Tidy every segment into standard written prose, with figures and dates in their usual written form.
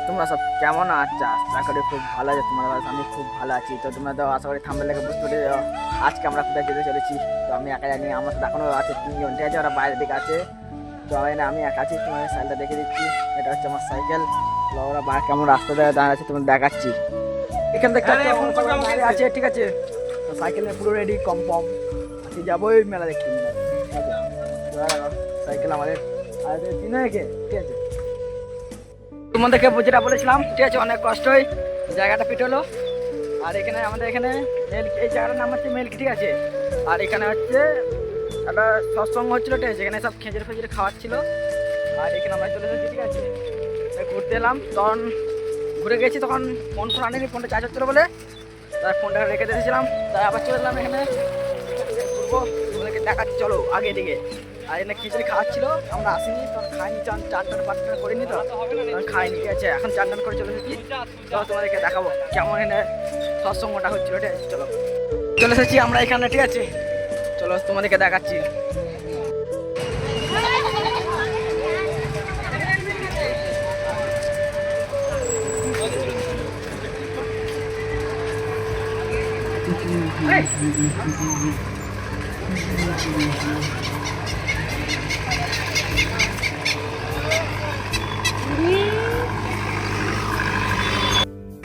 তোমরা সব কেমন আছো? আশা করি খুব ভালো আছে তোমরা। আমি খুব ভালো আছি। তো তোমরা তো আশা করি থাম্বনেল দেখে বুঝতে পেরে আজকে আমরা কোথায় যেতে চলেছি। তো আমি একা জানি, আমার সাথে এখনো আছে তিনজন, ঠিক আছে? ওরা বাইরের দিকে আছে। তো আমি একা আছি। তোমাদের সাইকেলটা দেখে দিচ্ছি, এটা হচ্ছে আমার সাইকেল। ওরা কেমন রাস্তা দিয়ে দাঁড়িয়ে আছে তোমাদের দেখাচ্ছি। এখান থেকে আছে, ঠিক আছে? সাইকেল পুরো রেডি, কম যাবোই মেলা দেখতে। সাইকেল আমাদের চিনে রেখে, ঠিক আছে? তোমাদেরকে যেটা বলেছিলাম, ঠিক আছে, অনেক কষ্টই জায়গাটা পিট হলো। আর এখানে আমাদের এখানে এই জায়গাটার নাম হচ্ছে মেলকি, ঠিক আছে? আর এখানে হচ্ছে একটা সৎসঙ্গ হচ্ছিলো, ঠিক আছে? এখানে সব খেজুর ফেজুর খাওয়াচ্ছিল। আর এখানে আমরা চলে এসেছি, ঠিক আছে? ঘুরতে এলাম, তখন ঘুরে গেছি, তখন ফোন আনিনি, ফোনটা চার্জ হচ্ছিলো বলে তাই ফোনটা রেখে দিয়েছিলাম। তাই আবার চলে এলাম এখানে ঘুরবো, তোমাদেরকে দেখাচ্ছি, চলো আগে দিকে। আর এখানে খিচুড়ি খাওয়াচ্ছিল, আমরা আসিনি, তখন খাইনি, চান পাঁচটা করিনি, তো খাইনি, ঠিক আছে? এখন চান করে চলে এসেছি। চলো তোমাদেরকে দেখাবো কেমন এখানে সৎসঙ্গটা হচ্ছিল, ঠিক আছে? চলো চলে এসেছি আমরা এখানে, ঠিক আছে? চলো তোমাদেরকে দেখাচ্ছি।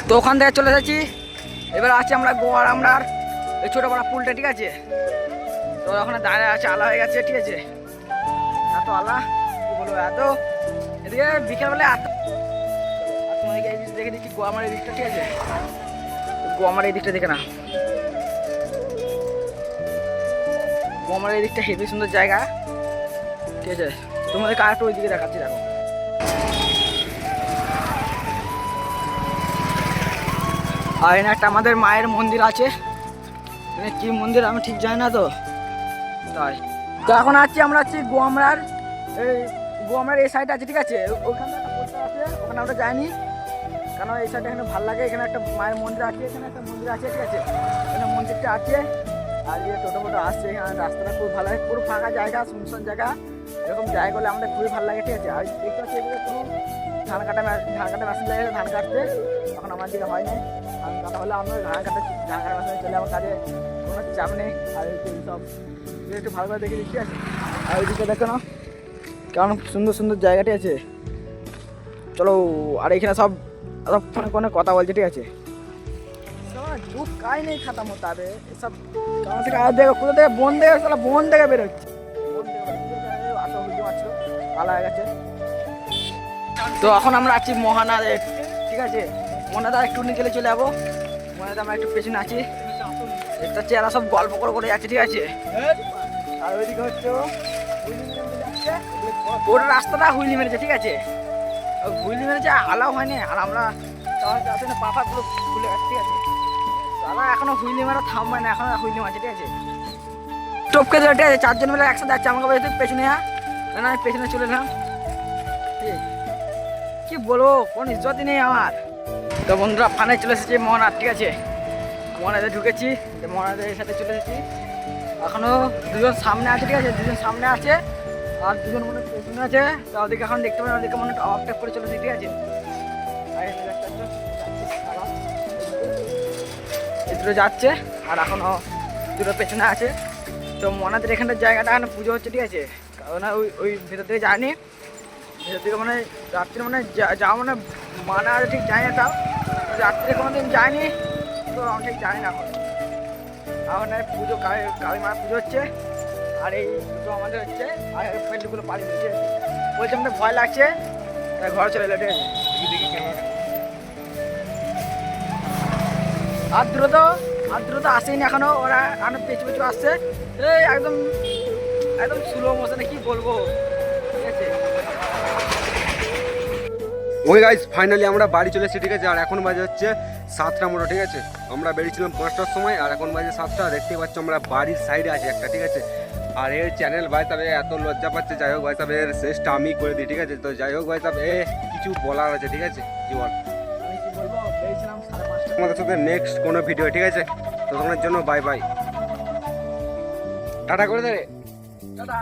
তো ওখান থেকে চলে এসেছি, এবার আছি আমরা গোয়ার আমরার এই ছোটো বড় পুলটা, ঠিক আছে? তো ওখানে দাঁড়িয়ে আছে, আলা হয়ে গেছে, ঠিক আছে? এত আলা কি বলবো, এত এদিকে বিকেলবেলা এত। তোমাদেরকে এই দেখে দিচ্ছি গোয়ামার এই দিকটা, ঠিক আছে? গোয়ামার এই দিকটা দেখে না, গোয়ামার এই দিকটা হেবি সুন্দর জায়গা, ঠিক আছে? তোমাদেরকে আর একটু ওই দিকে দেখাচ্ছি, দেখো। আর এখানে একটা আমাদের মায়ের মন্দির আছে, এখানে কি মন্দির আমি ঠিক জানি না, তো তাই। তো এখন আমরা আছি গোয়ামরার এই সাইডে আছে, ঠিক আছে? ওখানে একটা পোস্টার আছে, ওখানে আমরা যাইনি, কারণ এই সাইডে এখানে ভালো লাগে। এখানে একটা মায়ের মন্দির আছে, এখানে একটা মন্দির আছে, ঠিক আছে? এখানে মন্দিরটা আছে। আর যে টোটো ফোটো আসছে, এখানে রাস্তাটা খুব ভালো লাগে, পুরো ফাঁকা জায়গা, শুনশান জায়গা। এরকম জায়গা হলে আমাদের খুবই ভালো লাগে, ঠিক আছে? আর দেখতে পাচ্ছি এদিকে পুরো ধান কাটা মেশিন লাগে, ধান কাটতে। এখন আমার দিকে হয় না, ধান কাটা হলে আমরা ধান কাটা মেশিনে চলে আমার কাজে, কোনো চাপ নেই। আর সব একটু ভালো করে দেখে দিচ্ছি, আছে? আর ওইদিকে দেখো না কেমন সুন্দর সুন্দর জায়গাটি আছে, চলো। আর এখানে সব ফোনে ফোনে কথা বলছে, ঠিক আছে? দুঃখ কাই নেই খাতা মোতাবে এসব কেমন থেকে। আর দেখো কোথা থেকে বন দেখে, সালা বন দেখে বেরোচ্ছে, ভালো হয়ে গেছে। তো এখন আমরা আছি মহানাদে, ঠিক আছে? মহানাদা একটু নিচে চলে যাবো। মহানাদা আমরা একটু পেছনে আছি, দেখতে হচ্ছে এরা সব গল্প করে যাচ্ছে, ঠিক আছে? আর ওইদিকে হচ্ছে ওর রাস্তাটা হুইলি মেরেছে, ঠিক আছে? হুইলি মেরেছে, আলাও হয়নি। আর আমরা পাপা পুরো খুলে গেছে, ঠিক আছে? দাদা এখনো হুইলি মারা থামবে না, এখনো হুইলি মারছে, ঠিক আছে? টপকে ধরে, ঠিক আছে? চারজন মিলে একসাথে যাচ্ছে, আমাকে বলছে পেছনে না, আমি পেছনে চলে এলাম। কি বলবো, কোন ইজ্জতই নেই আমার। তো বন্ধুরা ফানে চলে এসেছি মহানাদ, ঠিক আছে? মহানাদে ঢুকেছি, মহানাদের সাথে চলে এসেছি। এখনো দুজন সামনে আছে, ঠিক আছে? দুজন সামনে আছে আর দুজন মনে পেছনে আছে। তো ওদিকে এখন দেখতে পারেন, ওদিকে মনে অফটেক করে চলেছে, ঠিক আছে? দুটো যাচ্ছে আর এখনো দুটো পেছনে আছে। তো মনাদের এখানটার জায়গাটা এখানে পুজো হচ্ছে, ঠিক আছে? কারণ ওই ভেতর থেকে যায়নি, ভেতর থেকে মানে রাত্রে মানে যাওয়া মানে মানা ঠিক জানি না, তাও রাত্রে কোনোদিন যায়নি, তো আমি ঠিক জানি না। এখন পুজো কালী মায়ের পুজো হচ্ছে, আর এই দুটো আমাদের হচ্ছে। আর প্যান্টগুলো পাড়ি দিচ্ছে, বলছে আমাদের ভয় লাগছে, তাই ঘরে চলে এলো, ঠিক আছে? আর দ্রুত আসেনি এখনো, ওরা এখনো পেছু আসছে, এই একদম স্লো মোশনে, কি বলবো, ঠিক আছে? ওই গাইস ফাইনালি আমরা বাড়ি চলে এসেছি, ঠিক আছে? আর এখন বাজে হচ্ছে 7টা মতো, ঠিক আছে? আমরা বেরিয়েছিলাম 5টার সময়, আর এখন বাজে 7টা। দেখতে পাচ্ছ আমরা বাড়ির সাইডে আছি একটা, ঠিক আছে? আর এর চ্যানেল ভাই তবে এত লজ্জা পাচ্ছে, যাই হোক ভাই তবে এর শেষটা আমি করে দিই, ঠিক আছে? তো যাই হোক ভাই তবে কিছু বলার আছে, ঠিক আছে? কি বল? আমি কি বলবো, বেরিয়েছিলাম 5:30। আমাদের সাথে নেক্সট কোনো ভিডিও, ঠিক আছে? তো তোমার জন্য বাই বাই, টাটা করে দে। টাটা।